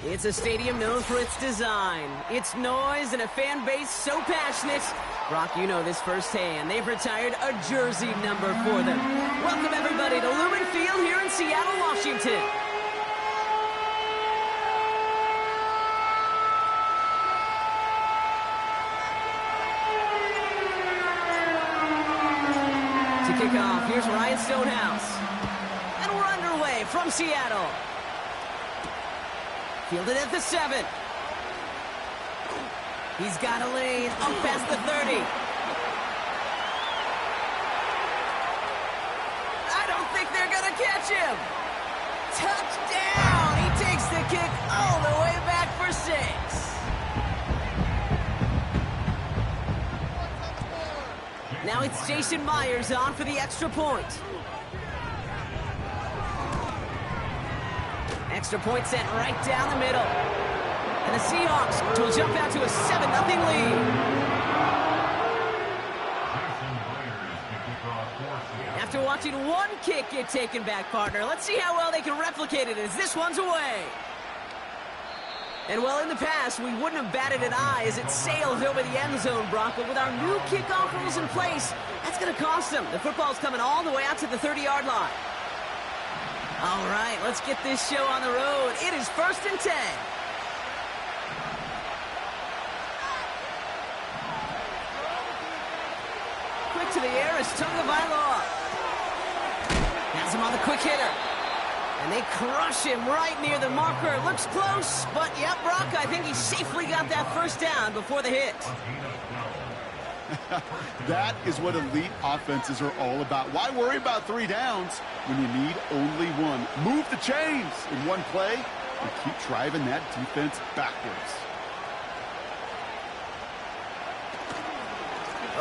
It's a stadium known for its design, its noise, and a fan base so passionate. Brock, you know this firsthand. They've retired a jersey number for them. Welcome, everybody, to Lumen Field here in Seattle, Washington. To kick off, here's Ryan Stonehouse. And we're underway from Seattle. Fielded at the 7. He's got a lane up past the 30. I don't think they're going to catch him. Touchdown! He takes the kick all the way back for 6. Now it's Jason Myers on for the extra point. Extra point sent right down the middle. And the Seahawks will jump out to a 7-0 lead. After watching one kick get taken back, partner, let's see how well they can replicate it as this one's away. And well, in the past, we wouldn't have batted an eye as it sails over the end zone, Brock. But with our new kickoff rules in place, that's going to cost them. The football's coming all the way out to the 30-yard line. All right, let's get this show on the road. It is 1st and 10. Quick to the air is Tagovailoa. Has him on the quick hitter. And they crush him right near the marker. Looks close, but yep, Brock, I think he safely got that first down before the hit. That is what elite offenses are all about. Why worry about 3 downs when you need only 1? Move the chains in one play and keep driving that defense backwards.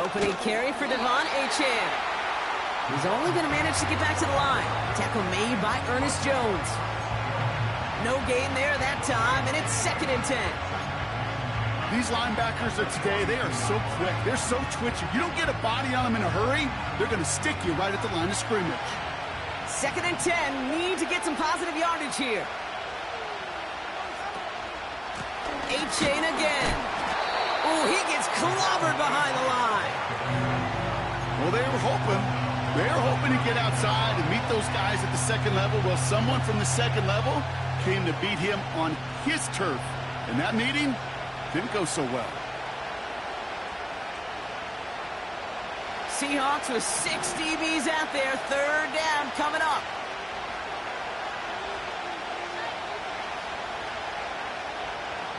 Opening carry for Devon Achane. He's only going to manage to get back to the line. Tackle made by Ernest Jones. No gain there that time, and it's 2nd and 10. These linebackers of today, they are so quick. They're so twitchy. You don't get a body on them in a hurry, they're going to stick you right at the line of scrimmage. 2nd and 10. Need to get some positive yardage here. Achane again. Oh, he gets clobbered behind the line. Well, they were hoping to get outside and meet those guys at the 2nd level. Well, someone from the 2nd level came to beat him on his turf. And that meeting didn't go so well. Seahawks with 6 DBs out there. 3rd down coming up.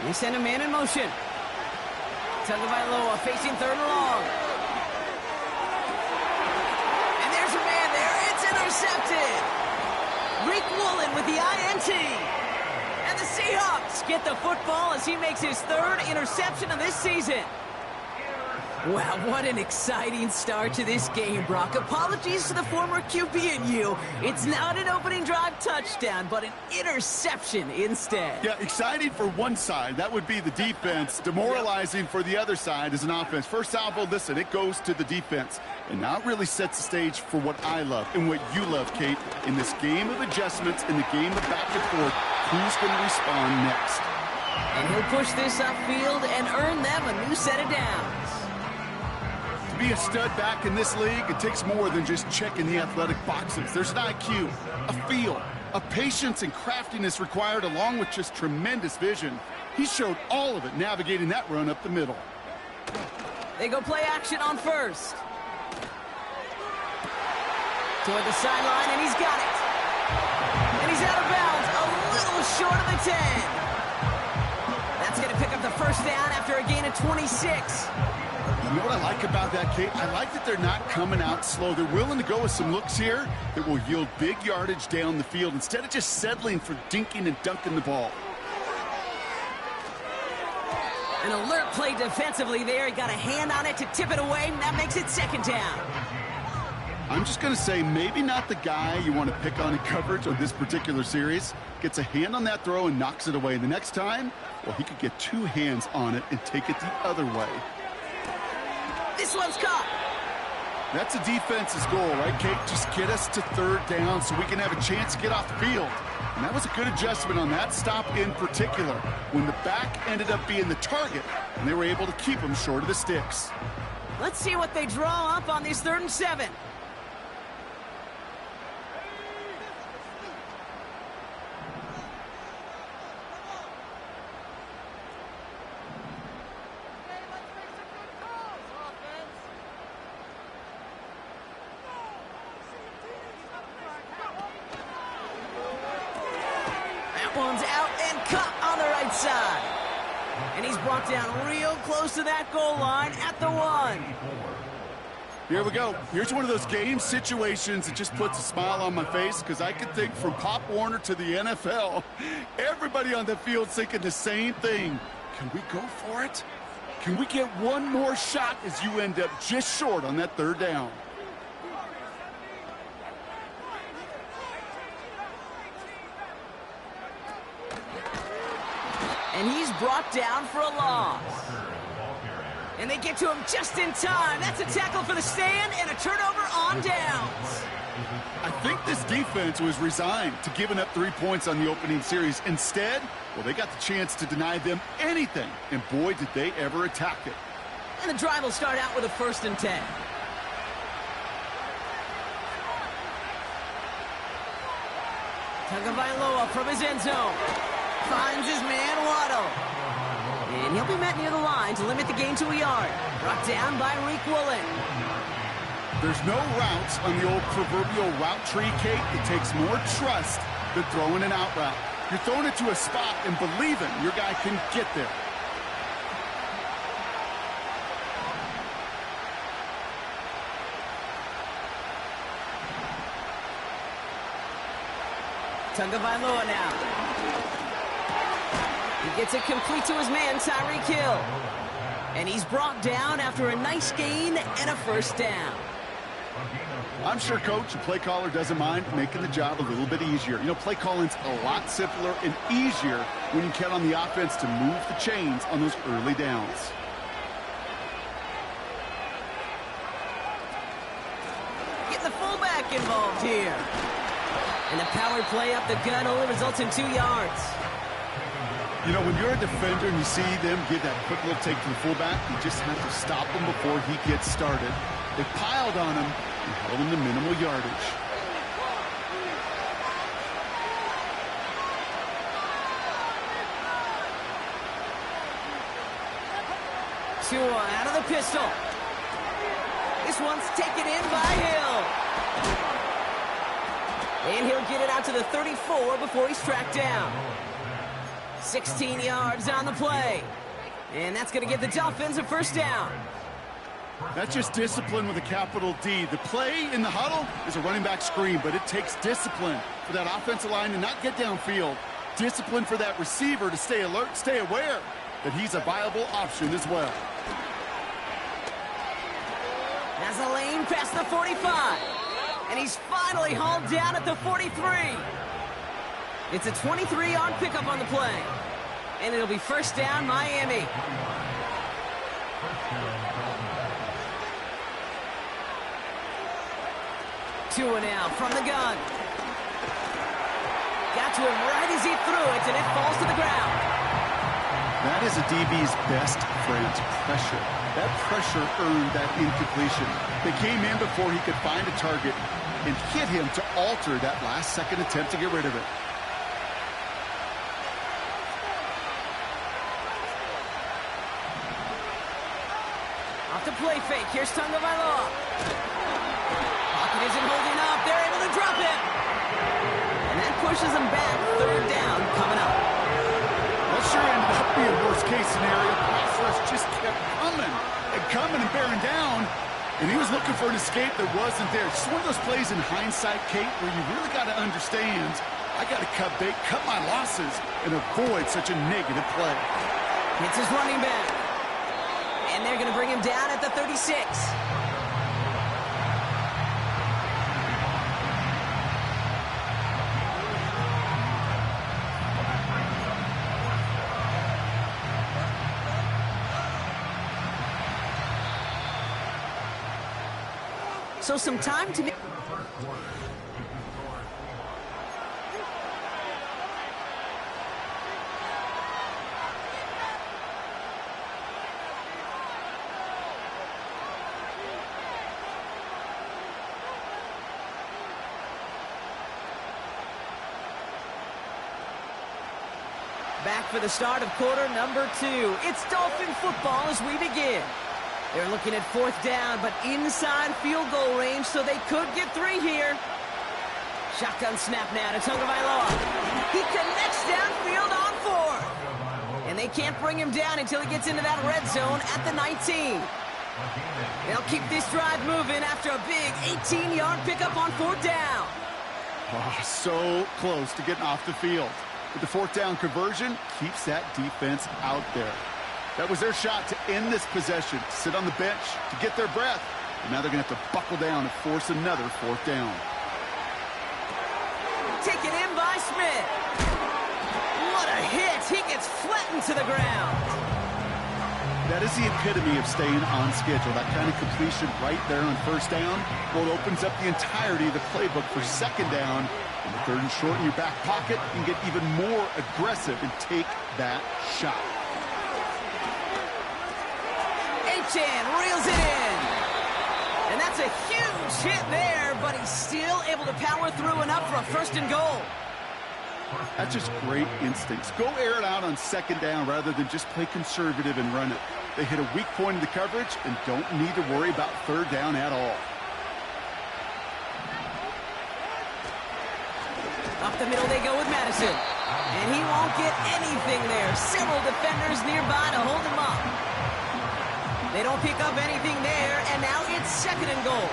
They send a man in motion. Tagovailoa facing 3rd and long. And there's a man there. It's intercepted. Rick Woolen with the INT. And the Seahawks get the football as he makes his 3rd interception of this season. Wow, what an exciting start to this game, Brock. Apologies to the former QB and you. It's not an opening drive touchdown, but an interception instead. Yeah, exciting for one side. That would be the defense. Demoralizing for the other side as an offense. First salvo, listen, it goes to the defense. And now it really sets the stage for what I love and what you love, Kate, in this game of adjustments, in the game of back and forth. Who's going to respond next? And he'll push this upfield and earn them a new set of downs. To be a stud back in this league, it takes more than just checking the athletic boxes. There's an IQ, a feel, a patience and craftiness required along with just tremendous vision. He showed all of it navigating that run up the middle. They go play action on 1st. Toward the sideline, and he's got it. And he's out of bounds, a little short of the 10. That's going to pick up the 1st down after a gain of 26. You know what I like about that, Kate? I like that they're not coming out slow. They're willing to go with some looks here that will yield big yardage down the field instead of just settling for dinking and dunking the ball. An alert play defensively there. He got a hand on it to tip it away, and that makes it 2nd down. I'm just going to say maybe not the guy you want to pick on in coverage on this particular series. Gets a hand on that throw and knocks it away. The next time, well, he could get 2 hands on it and take it the other way. This one's caught. That's a defense's goal, right, Kate? Just get us to third down so we can have a chance to get off the field. And that was a good adjustment on that stop in particular, when the back ended up being the target, and they were able to keep him short of the sticks. Let's see what they draw up on these 3rd and 7. One's out and cut on the right side. And he's brought down real close to that goal line at the 1. Here we go. Here's one of those game situations that just puts a smile on my face, because I can think from Pop Warner to the NFL, everybody on the field thinking the same thing. Can we go for it? Can we get one more shot as you end up just short on that 3rd down? And he's brought down for a loss. And they get to him just in time. That's a tackle for the stand and a turnover on downs. I think this defense was resigned to giving up 3 points on the opening series. Instead, well, they got the chance to deny them anything. And boy, did they ever attack it. And the drive will start out with a 1st and 10. Tagovailoa from his end zone. Finds his man Waddle. And he'll be met near the line to limit the gain to a yard. Brought down by Rick Woolen. There's no routes on the old proverbial route tree, Kate. It takes more trust than throwing an out route. You're throwing it to a spot and believing your guy can get there. Tagovailoa now. He gets it complete to his man, Tyreek Hill. And he's brought down after a nice gain and a 1st down. I'm sure coach and play caller doesn't mind making the job a little bit easier. You know, play calling's a lot simpler and easier when you count on the offense to move the chains on those early downs. Getting the fullback involved here. And the power play up the gut only results in 2 yards. You know, when you're a defender and you see them give that quick little take to the fullback, you just have to stop him before he gets started. They piled on him and held him to minimal yardage. Tua out of the pistol. This one's taken in by Hill. And he'll get it out to the 34 before he's tracked down. 16 yards on the play. And that's going to give the Dolphins a 1st down. That's just discipline with a capital D. The play in the huddle is a running back screen, but it takes discipline for that offensive line to not get downfield. Discipline for that receiver to stay alert, stay aware that he's a viable option as well. Has a lane past the 45. And he's finally hauled down at the 43. It's a 23-yard pickup on the play. And it'll be 1st down, Miami. Tua now from the gun. Got to him right as he threw it, and it falls to the ground. That is a DB's best friend, pressure. That pressure earned that incompletion. They came in before he could find a target and hit him to alter that last-second attempt to get rid of it. Off the play fake. Here's Tagovailoa. Pocket isn't holding up. They're able to drop it. And that pushes them back. 3rd down coming up. That sure ended up being a worst-case scenario. Pass rush just kept coming and bearing down. And he was looking for an escape that wasn't there. Just one of those plays in hindsight, Kate, where you really got to understand, I got to cut bait, cut my losses, and avoid such a negative play. Hits his running back. And they're going to bring him down at the 36. So some time to... Back for the start of quarter number 2. It's Dolphin football as we begin. They're looking at 4th down, but inside field goal range, so they could get 3 here. Shotgun snap now to Tagovailoa. He connects downfield on 4th. And they can't bring him down until he gets into that red zone at the 19. They'll keep this drive moving after a big 18-yard pickup on 4th down. Oh, so close to getting off the field. But the 4th down conversion keeps that defense out there. That was their shot to end this possession, to sit on the bench, to get their breath. And now they're going to have to buckle down and force another 4th down. Taken in by Smith. What a hit. He gets flattened to the ground. That is the epitome of staying on schedule. That kind of completion right there on 1st down. Well, it opens up the entirety of the playbook for 2nd down. And the 3rd and short in your back pocket, and get even more aggressive and take that shot. Achane reels it in. And that's a huge hit there, but he's still able to power through enough for a 1st and goal. That's just great instincts. Go air it out on 2nd down rather than just play conservative and run it. They hit a weak point in the coverage and don't need to worry about 3rd down at all. Up the middle they go with Madison. And he won't get anything there. Several defenders nearby to hold him up. They don't pick up anything there, and now it's 2nd and goal.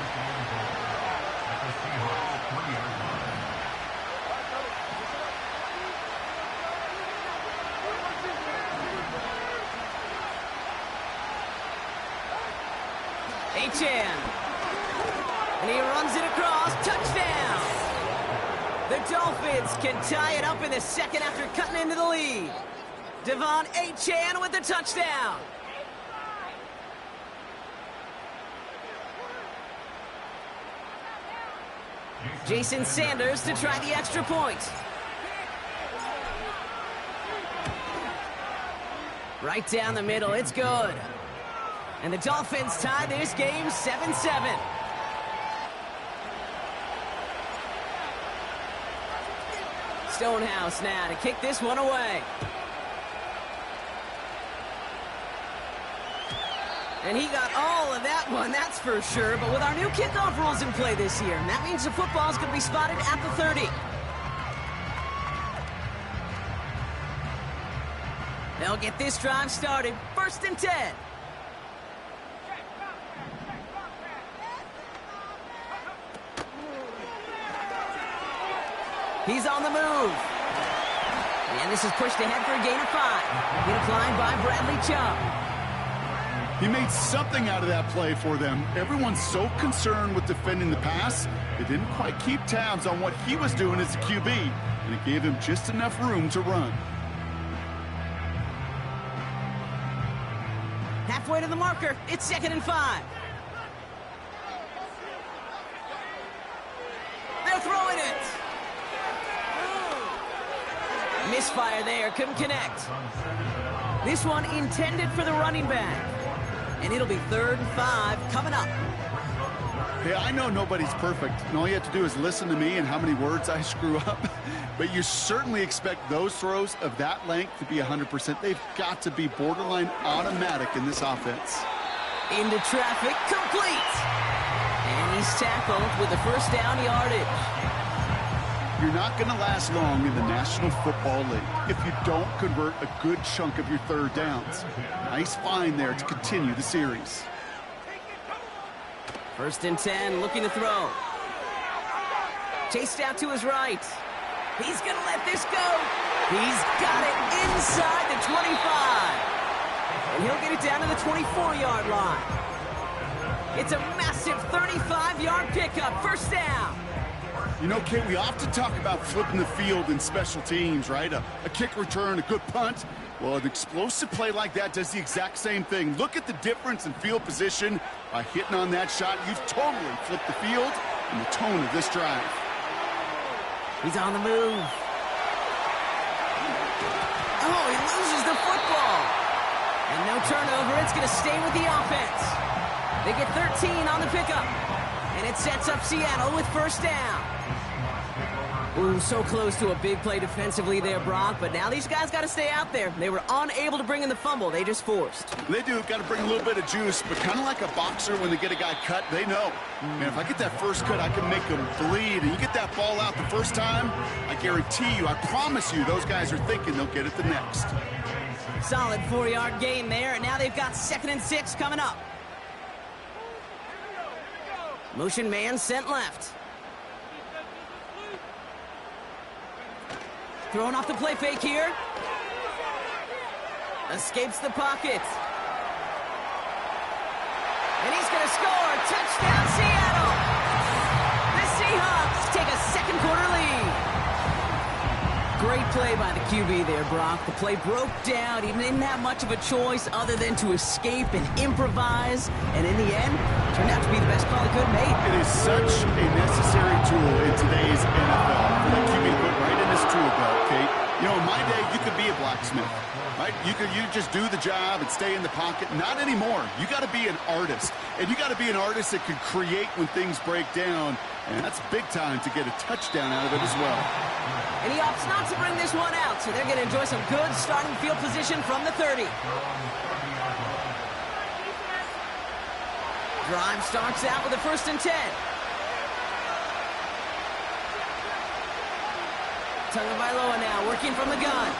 Achane. And he runs it across. Touchdown. The Dolphins can tie it up in the 2nd after cutting into the lead. Devon Achane with the touchdown. Jason Sanders to try the extra point. Right down the middle, it's good. And the Dolphins tie this game 7-7. Stonehouse now to kick this one away. And he got all of that one, that's for sure. But with our new kickoff rules in play this year, that means the football's going to be spotted at the 30. They'll get this drive started. 1st and 10. He's on the move. And this is pushed ahead for a gain of 5. Hit applied by Bradley Chubb. He made something out of that play for them. Everyone's so concerned with defending the pass, they didn't quite keep tabs on what he was doing as a QB, and it gave him just enough room to run. Halfway to the marker, it's 2nd and 5. They're throwing it. Misfire there, couldn't connect. This one intended for the running back. And it'll be 3rd and 5 coming up. Hey, I know nobody's perfect, and all you have to do is listen to me and how many words I screw up. But you certainly expect those throws of that length to be 100%. They've got to be borderline automatic in this offense. Into traffic, complete. And he's tackled with the 1st down yardage. You're not going to last long in the National Football League if you don't convert a good chunk of your 3rd downs. Nice find there to continue the series. 1st and 10, looking to throw. Chased out to his right. He's going to let this go. He's got it inside the 25. And he'll get it down to the 24-yard line. It's a massive 35-yard pickup, 1st down. You know, Kate, we often talk about flipping the field in special teams, right? A kick return, a good punt. Well, an explosive play like that does the exact same thing. Look at the difference in field position. By hitting on that shot, you've totally flipped the field and the tone of this drive. He's on the move. Oh, he loses the football. And no turnover. It's going to stay with the offense. They get 13 on the pickup. And it sets up Seattle with first down. Ooh, so close to a big play defensively there, Brock. But now these guys got to stay out there. They were unable to bring in the fumble. They just forced. They do. Got to bring a little bit of juice. But kind of like a boxer when they get a guy cut, they know. Man, if I get that first cut, I can make them bleed. And you get that ball out the first time, I guarantee you, I promise you, those guys are thinking they'll get it the next. Solid 4-yard gain there. And now they've got 2nd and 6 coming up. Motion man sent left. Throwing off the play fake here. Escapes the pocket. And he's going to score. Touchdown, Seattle. The Seahawks take a second-quarter lead. Great play by the QB there, Brock. The play broke down. He didn't have much of a choice other than to escape and improvise. And in the end, turned out to be the best call he could have made. It is such a necessary tool in today's NFL for the QB to put right in his tool belt, Kate. You know, in my day, you could be a blacksmith, right? You just do the job and stay in the pocket. Not anymore. You got to be an artist. And you got to be an artist that can create when things break down. And that's big time to get a touchdown out of it as well. And he opts not to bring this one out, so they're going to enjoy some good starting field position from the 30. Drive starts out with a 1st and 10. Tagovailoa now working from the gun.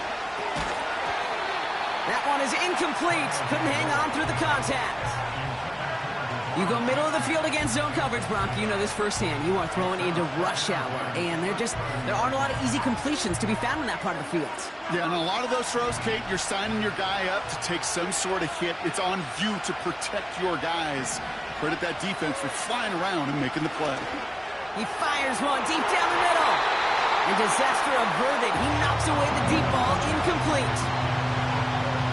That one is incomplete. Couldn't hang on through the contact. You go middle of the field against zone coverage, Brock. You know this firsthand. You are throwing into rush hour, and there aren't a lot of easy completions to be found in that part of the field. Yeah, and a lot of those throws, Kate, you're signing your guy up to take some sort of hit. It's on you to protect your guys. Credit that defense for flying around and making the play. He fires one deep down the middle. And disaster averted. He knocks away the deep ball, incomplete.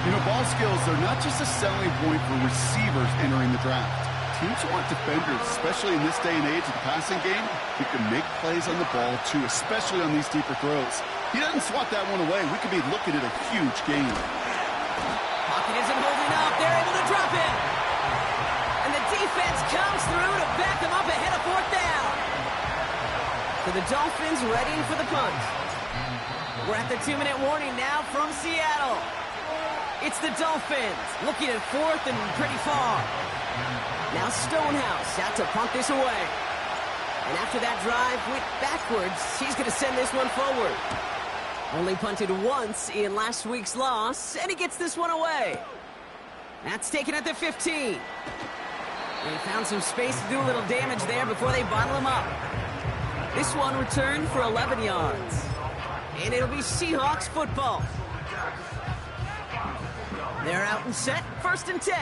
You know, ball skills are not just a selling point for receivers entering the draft. Teams want defenders, especially in this day and age of the passing game, who can make plays on the ball, too, especially on these deeper throws. He doesn't swat that one away. We could be looking at a huge game. Pocket isn't holding up. They're able to drop him. And the defense comes through to back them up ahead of 4th down. So the Dolphins readying for the punt. We're at the 2-minute warning now from Seattle. It's the Dolphins looking at 4th and pretty far. Now Stonehouse out to punt this away. And after that drive went backwards, he's going to send this one forward. Only punted once in last week's loss, and he gets this one away. That's taken at the 15. They found some space to do a little damage there before they bottle him up. This one returned for 11 yards. And it'll be Seahawks football. They're out and set, 1st and 10.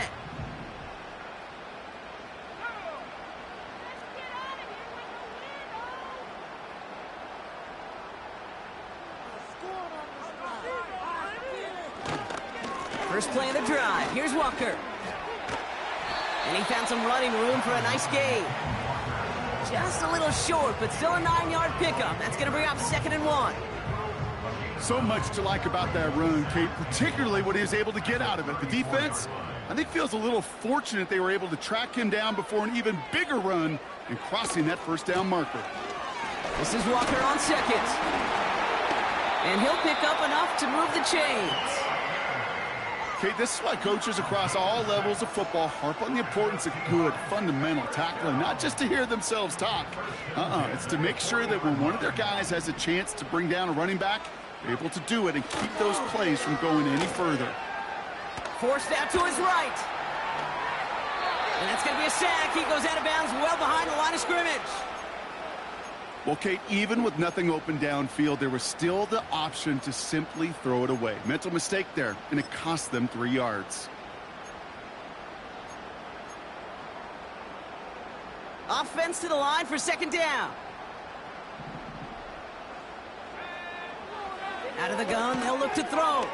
First play of the drive. Here's Walker. And he found some running room for a nice gain. Just a little short, but still a 9-yard pickup. That's going to bring up 2nd and 1. So much to like about that run, Kate, particularly what he was able to get out of it. The defense, I think, feels a little fortunate they were able to track him down before an even bigger run and crossing that 1st down marker. This is Walker on 2nd. And he'll pick up enough to move the chains. Okay, this is why coaches across all levels of football harp on the importance of good, fundamental tackling, not just to hear themselves talk. It's to make sure that when one of their guys has a chance to bring down a running back, they're able to do it and keep those plays from going any further. Forced out to his right. And that's going to be a sack. He goes out of bounds well behind the line of scrimmage. Well, Kate, even with nothing open downfield, there was still the option to simply throw it away. Mental mistake there, and it cost them 3 yards. Offense to the line for 2nd down. Out of the gun, they'll look to throw.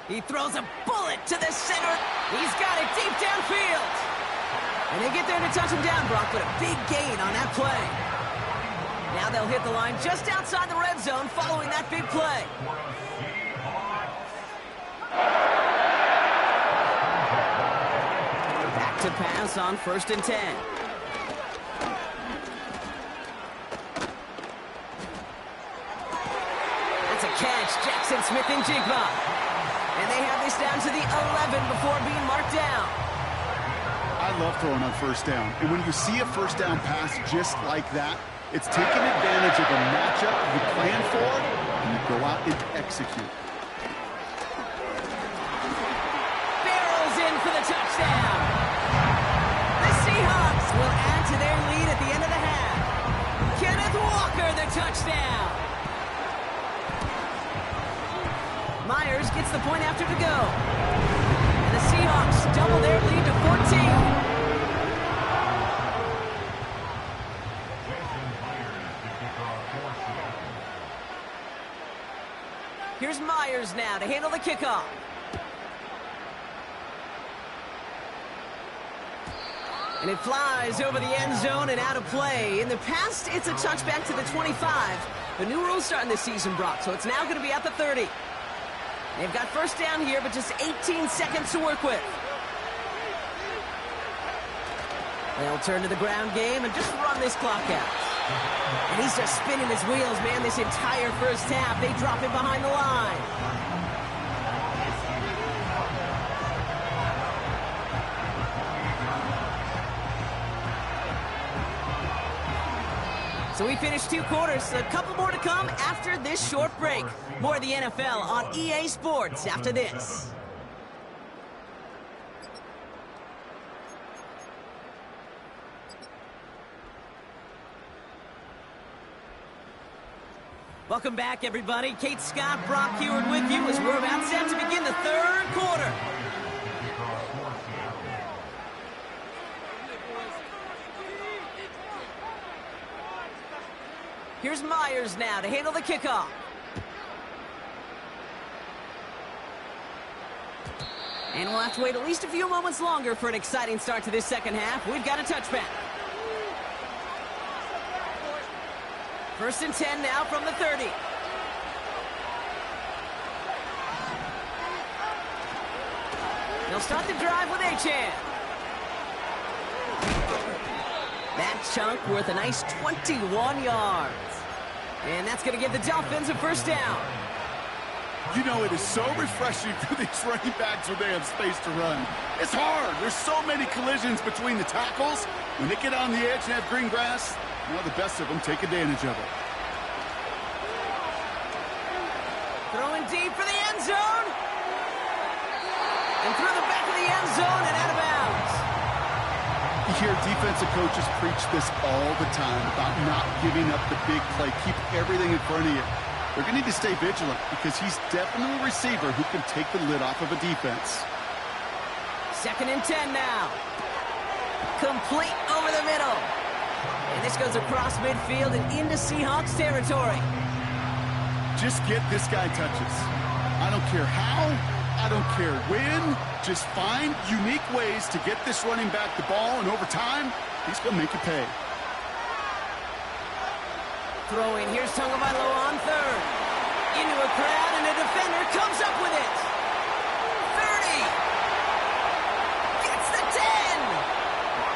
He throws a bullet to the center. He's got it deep downfield. And they get there to touch him down, Brock, but a big gain on that play. Now they'll hit the line just outside the red zone following that big play. Back to pass on 1st and 10. That's a catch. Jackson Smith-Njigba. And they have this down to the 11 before being marked down. I love throwing on 1st down. And when you see a 1st down pass just like that, it's taking advantage of a matchup you plan for, and you go out and execute. Barrels in for the touchdown. The Seahawks will add to their lead at the end of the half. Kenneth Walker, the touchdown. Myers gets the point after to go. And the Seahawks double their lead to 14. Here's Myers now to handle the kickoff. And it flies over the end zone and out of play. In the past, it's a touchback to the 25. The new rule starting this season, Brock, so it's now going to be at the 30. They've got 1st down here, but just 18 seconds to work with. They'll turn to the ground game and just run this clock out. And he's just spinning his wheels, man, this entire 1st half. They drop him behind the line. So we finished 2 quarters. A couple more to come after this short break. More of the NFL on EA Sports after this. Welcome back, everybody. Kate Scott, Brock Heward with you as we're about set to begin the 3rd quarter. Here's Myers now to handle the kickoff. And we'll have to wait at least a few moments longer for an exciting start to this 2nd half. We've got a touchback. 1st and 10 now from the 30. They'll start the drive with Achane. That chunk worth a nice 21 yards. And that's going to give the Dolphins a 1st down. You know, it is so refreshing for these running backs when they have space to run. It's hard. There's so many collisions between the tackles. When they get on the edge and have green grass, well, the best of them take advantage of it. Throwing deep for the end zone. And through the back of the end zone and out of bounds. You hear defensive coaches preach this all the time about not giving up the big play. Keep everything in front of you. They're going to need to stay vigilant because he's definitely a receiver who can take the lid off of a defense. 2nd and 10 now. Complete over the middle. And this goes across midfield and into Seahawks territory. Just get this guy touches. I don't care how. I don't care when. Just find unique ways to get this running back the ball, and over time, he's going to make you pay. Throwing, here's Tagovailoa on 3rd. Into a crowd, and a defender comes up with it. 30. Gets the 10.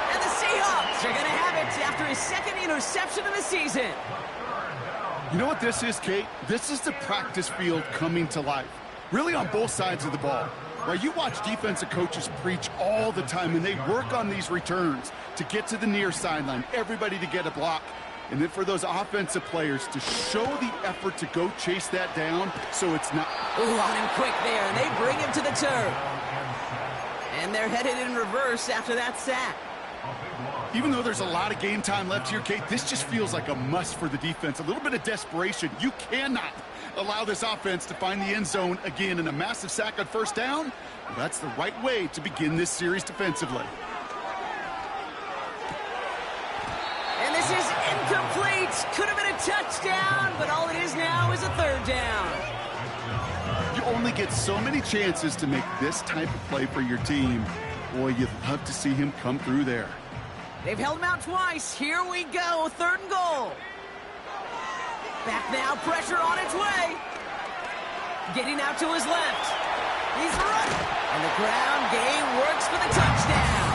And the Seahawks are going to have it after his 2nd interception of the season. You know what this is, Kate? This is the practice field coming to life. Really on both sides of the ball. Right? You watch defensive coaches preach all the time, and they work on these returns to get to the near sideline, everybody to get a block. And then for those offensive players to show the effort to go chase that down so it's not... Ooh, on him quick there, and they bring him to the turf. And they're headed in reverse after that sack. Even though there's a lot of game time left here, Kate, this just feels like a must for the defense. A little bit of desperation. You cannot allow this offense to find the end zone again, in a massive sack on 1st down. Well, that's the right way to begin this series defensively. And this is incomplete. Could have been a touchdown, but all it is now is a third down. You only get so many chances to make this type of play for your team. Boy, you'd love to see him come through there. They've held him out twice. Here we go, 3rd and goal. Back now, pressure on its way. Getting out to his left. He's running. And the ground game works for the touchdown.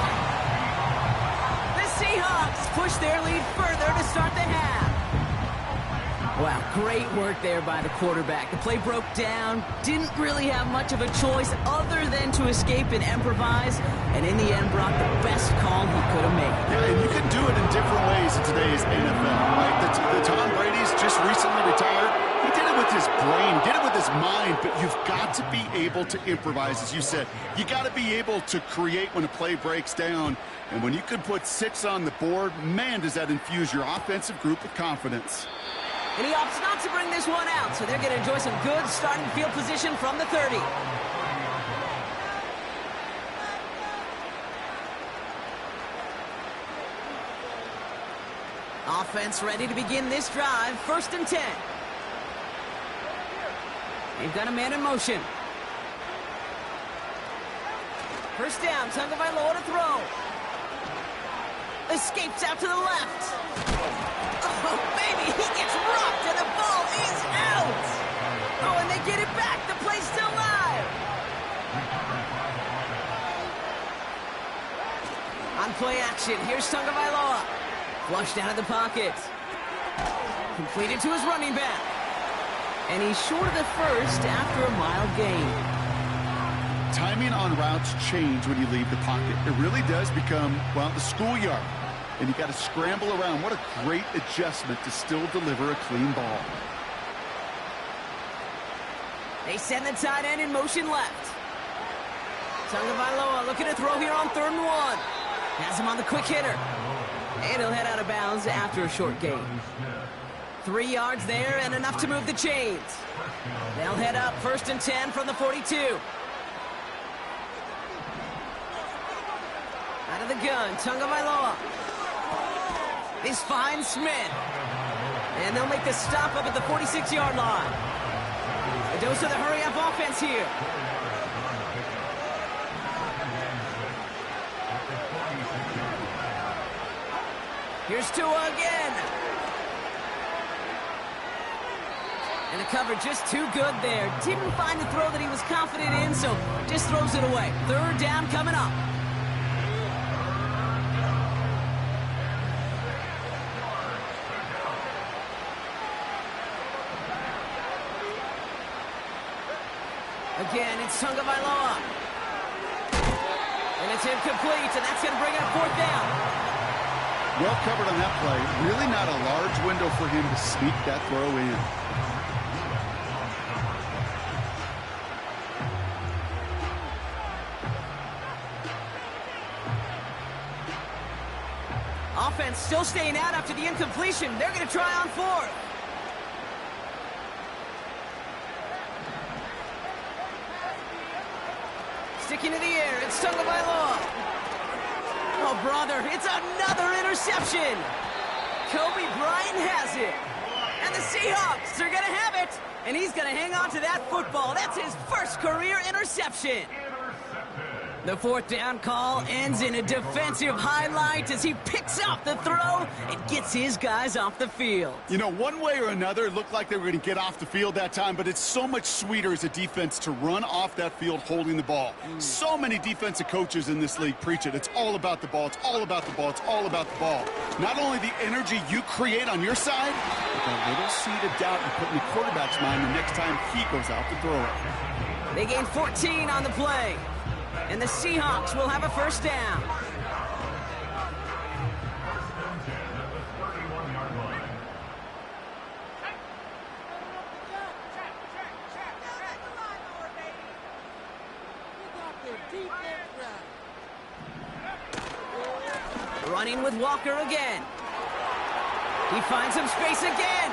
The Seahawks push their lead further to start the half. Wow, great work there by the quarterback. The play broke down, didn't really have much of a choice other than to escape and improvise, and in the end brought the best call he could have made. Yeah, and you can do it in different ways in today's NFL, right? The Tom Brady's just recently retired. He did it with his brain, did it with his mind, but you've got to be able to improvise, as you said. You got to be able to create when a play breaks down, and when you can put 6 on the board, man, does that infuse your offensive group with confidence. And he opts not to bring this one out, so they're going to enjoy some good starting field position from the 30. Offense ready to begin this drive. 1st and 10. They've got a man in motion. 1st down, Tagovailoa to throw. Escapes out to the left. Oh, baby, he gets rocked, and the ball is out. Oh, and they get it back. The play's still live. On play action, here's Tagovailoa. Flushed out of the pocket. Completed to his running back. And he's short of the first after a mild gain. Timing on routes change when you leave the pocket. It really does become, well, the schoolyard. And you got to scramble around. What a great adjustment to still deliver a clean ball. They send the tight end in motion left. Tagovailoa looking to throw here on 3rd and 1. Has him on the quick hitter. And he'll head out of bounds after a short gain. 3 yards there and enough to move the chains. They'll head up 1st and 10 from the 42. Out of the gun, Tagovailoa. This finds Smith. And they'll make the stop up at the 46-yard line. A dose of the hurry-up offense here. Here's Tua again. And the cover just too good there. Didn't find the throw that he was confident in, so just throws it away. 3rd down coming up. Again, it's Tagovailoa. And it's incomplete, and that's going to bring up 4th down. Well covered on that play. Really not a large window for him to sneak that throw in. Offense still staying out after the incompletion. They're going to try on 4th. Sticking to the air, it's Tagovailoa. Oh, brother, it's another interception. Kobe Bryant has it. And the Seahawks are going to have it. And he's going to hang on to that football. That's his first career interception. The 4th down call ends in a defensive highlight as he picks up the throw and gets his guys off the field. You know, one way or another, it looked like they were going to get off the field that time, but it's so much sweeter as a defense to run off that field holding the ball. So many defensive coaches in this league preach it. It's all about the ball. It's all about the ball. It's all about the ball. Not only the energy you create on your side, but that little seed of doubt you put in the quarterback's mind the next time he goes out to throw it. They gain 14 on the play. And the Seahawks will have a 1st down. Running with Walker again. He finds some space again.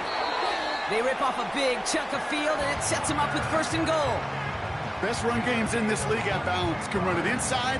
They rip off a big chunk of field, and it sets him up with 1st and goal. Best run games in this league at balance. Can run it inside,